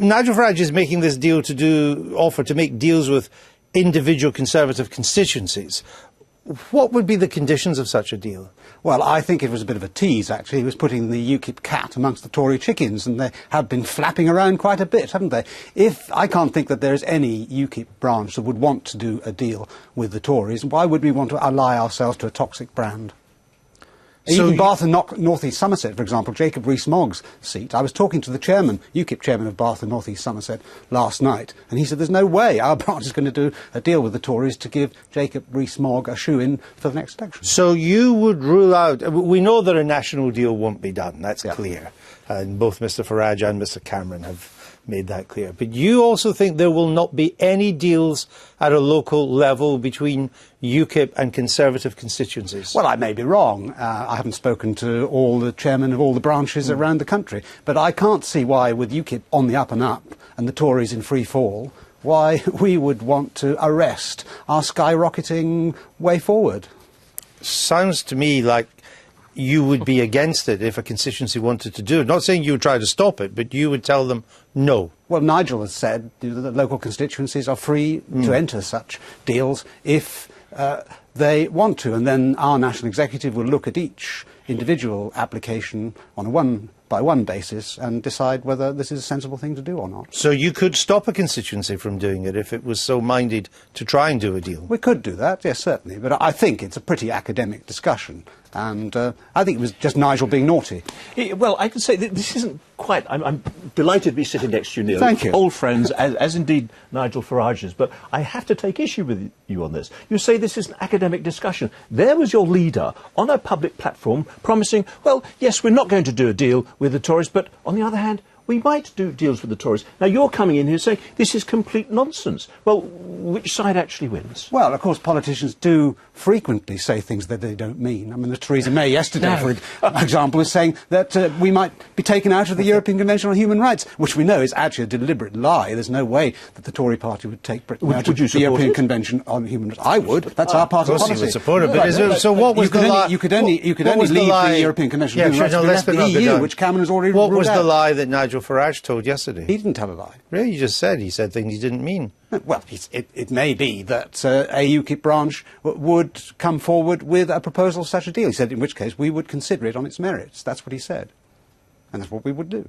Nigel Farage is making this deal offer to make deals with individual Conservative constituencies. What would be the conditions of such a deal? Well, I think it was a bit of a tease, actually. He was putting the UKIP cat amongst the Tory chickens, and they have been flapping around quite a bit, haven't they? I can't think that there is any UKIP branch that would want to do a deal with the Tories. Why would we want to ally ourselves to a toxic brand? So even Bath and North East Somerset, for example, Jacob Rees-Mogg's seat. I was talking to the UKIP chairman of Bath and North East Somerset last night, and he said there's no way our branch is going to do a deal with the Tories to give Jacob Rees-Mogg a shoe-in for the next election. So you would rule out... We know that a national deal won't be done, that's clear. And both Mr Farage and Mr Cameron have made that clear. But you also think there will not be any deals at a local level between UKIP and Conservative constituencies? Well, I may be wrong. I haven't spoken to all the chairmen of all the branches around the country. But I can't see why, with UKIP on the up and up and the Tories in free fall, why we would want to arrest our skyrocketing way forward. Sounds to me like you would be against it if a constituency wanted to do it. Not saying you would try to stop it, but you would tell them no. Well, Nigel has said that local constituencies are free to enter such deals if they want to, and then our national executive will look at each individual application on a one-by-one basis and decide whether this is a sensible thing to do or not. So you could stop a constituency from doing it if it was so minded to try and do a deal? We could do that, yes, certainly, but I think it's a pretty academic discussion. And I think it was just Nigel being naughty. Well, I can say that this isn't quite... I'm delighted to be sitting next to you, Neil. Thank you. Old friends, as indeed Nigel Farage is. But I have to take issue with you on this. You say this is an academic discussion. There was your leader on a public platform promising, well, yes, we're not going to do a deal with the Tories, but on the other hand, we might do deals with the Tories. Now, you're coming in here saying this is complete nonsense. Well, which side actually wins? Well, of course, politicians do frequently say things that they don't mean. I mean, Theresa May yesterday, for example, was saying that we might be taken out of the European Convention on Human Rights, which we know is actually a deliberate lie. There's no way that the Tory party would take Britain out of the European Convention on Human Rights. I would. That's our party policy. Of course you would support it, but so what was the lie? You could only leave the European Convention on Human Rights to the EU, which Cameron has already ruled out. What was the lie that Nigel Farage told yesterday? He didn't tell a lie. Really? You just said he said things he didn't mean. Well, it may be that a UKIP branch would come forward with a proposal of such a deal. He said, in which case, we would consider it on its merits. That's what he said. And that's what we would do.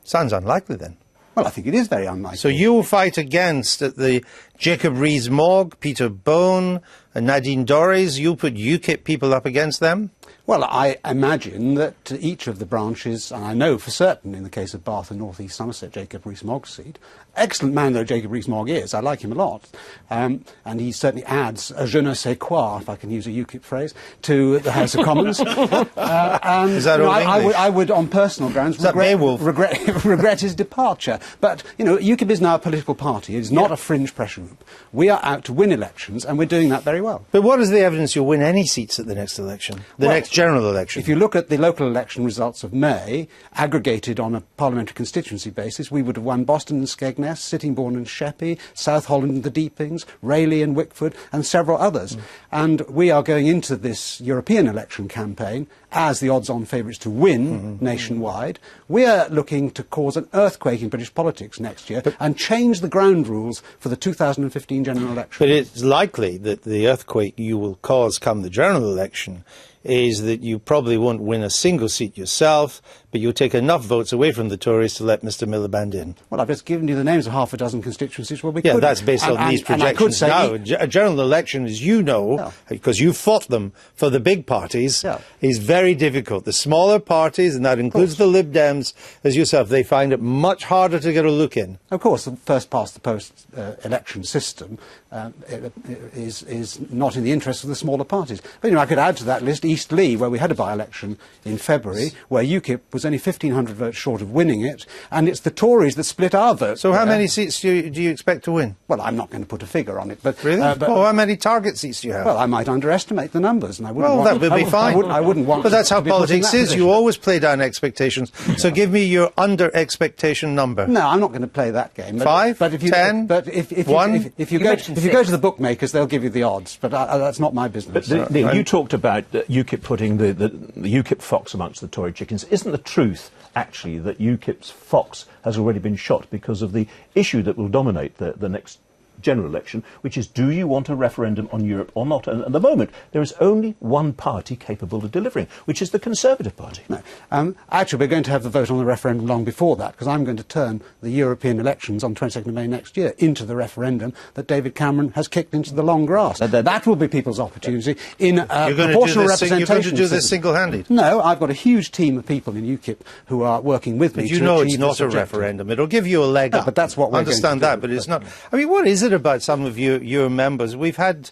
Sounds unlikely, then. Well, I think it is very unlikely. So you will fight against the Jacob Rees-Mogg, Peter Bone, and Nadine Dorries. You'll put UKIP people up against them? Well, I imagine that each of the branches, and I know for certain in the case of Bath and North East Somerset, Jacob Rees-Mogg's seat, excellent man though Jacob Rees-Mogg is, I like him a lot, and he certainly adds a je ne sais quoi, if I can use a UKIP phrase, to the House of Commons. And is that all English? I would, on personal grounds, regret his departure. But, you know, UKIP is now a political party. It is not a fringe pressure group. We are out to win elections, and we're doing that very well. But what is the evidence you'll win any seats at the next election? The next general election? If you look at the local election results of May, aggregated on a parliamentary constituency basis, we would have won Boston and Skegness, Sittingbourne and Sheppey, South Holland and the Deepings, Rayleigh and Wickford, and several others. And we are going into this European election campaign as the odds-on favourites to win nationwide. We are looking to cause an earthquake in British politics next year and change the ground rules for the 2015 general election. But it's likely that the earthquake you will cause come the general election is that you probably won't win a single seat yourself, but you'll take enough votes away from the Tories to let Mr Miliband in. Well, I've just given you the names of half a dozen constituencies where we could. Yeah, that's based on these projections. Now, a general election, as you know, because you fought them for the big parties, is very difficult. The smaller parties, and that includes the Lib Dems, as yourself, they find it much harder to get a look in. Of course, the first-past-the-post election system is not in the interest of the smaller parties. But, you know, I could add to that list East Leigh, where we had a by-election in February, where UKIP was only 1,500 votes short of winning it, and it's the Tories that split our vote. So how many seats do you expect to win? Well, I'm not going to put a figure on it, but... Really? Well, how many target seats do you have? Well, I might underestimate the numbers, and I wouldn't that would be fine. I wouldn't want But that's how to be put in politics that is. position. You always play down expectations. So give me your under-expectation number. No, I'm not going to play that game. But, 5, but if you, 10, but if 1? if you go to the bookmakers, they'll give you the odds. But that's not my business. But Neil, you talked about UKIP putting the UKIP fox amongst the Tory chickens. Isn't the truth actually that UKIP's fox has already been shot because of the issue that will dominate the next general election, which is, do you want a referendum on Europe or not? And at the moment, there is only one party capable of delivering, which is the Conservative Party. No. Actually, we're going to have the vote on the referendum long before that, because I'm going to turn the European elections on 22nd of May next year into the referendum that David Cameron has kicked into the long grass. That will be people's opportunity in proportional representation. You're going to do this single-handed? No, I've got a huge team of people in UKIP who are working with me. But you know it's not a referendum. It'll give you a leg up. But that's what we're understand going to that, but it's not. I mean, what is it about some of your members? We've had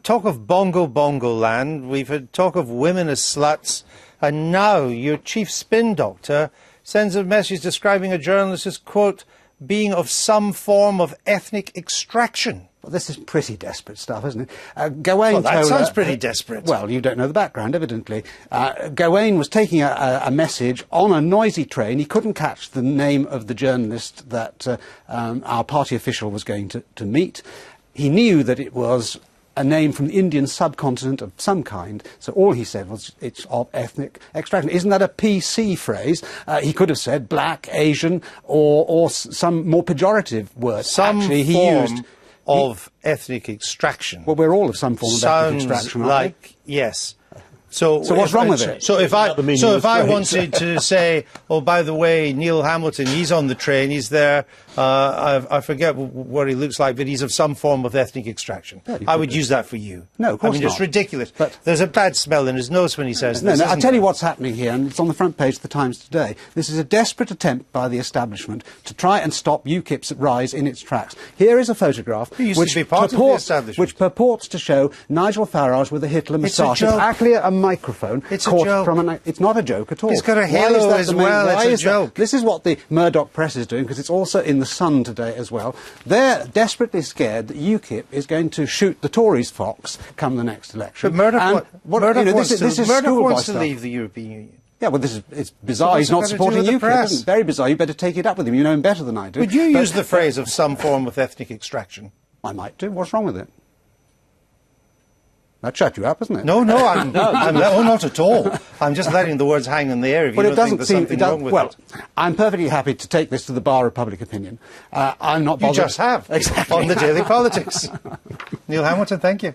talk of bongo land, we've had talk of women as sluts, and now your chief spin doctor sends a message describing a journalist as, quote, being of some form of ethnic extraction. Well, this is pretty desperate stuff, isn't it? Gawain that sounds pretty desperate. Well, you don't know the background, evidently. Gawain was taking a message on a noisy train. He couldn't catch the name of the journalist that our party official was going to meet. He knew that it was a name from the Indian subcontinent of some kind, so all he said was it's of ethnic extraction. Isn't that a PC phrase? He could have said black, Asian, or some more pejorative word. Some Actually, he form used of ethnic extraction. Well, we're all of some form of ethnic extraction, aren't we? Yes. So what's wrong with it? So if I wanted to say, oh, by the way, Neil Hamilton, he's on the train, he's there, I forget what he looks like, but he's of some form of ethnic extraction. Yeah, I would use that for you. No, of course I mean, not. it's ridiculous. But there's a bad smell in his nose when he says this. I'll tell you what's happening here, and it's on the front page of the Times today. This is a desperate attempt by the establishment to try and stop UKIP's rise in its tracks. Here is a photograph which purports to show Nigel Farage with a Hitler moustache. It's actually a microphone. It's a joke. It's not a joke at all. It's got a halo as well. It's a joke. This is what the Murdoch press is doing, because it's also in the Sun today as well. They're desperately scared that UKIP is going to shoot the Tories' fox come the next election. But Murdoch wants to stuff. leave the European Union. Yeah, well, it's bizarre. He's not supporting UKIP. It's very bizarre. You better take it up with him. You know him better than I do. Would you use the phrase of some form of ethnic extraction? I might do. What's wrong with it? That shut you up, isn't it? No, not at all. I'm just letting the words hang in the air if you don't think there's something wrong with it. I'm perfectly happy to take this to the bar of public opinion. I'm not bothered. You just have. Exactly. On the Daily Politics. Neil Hamilton, thank you.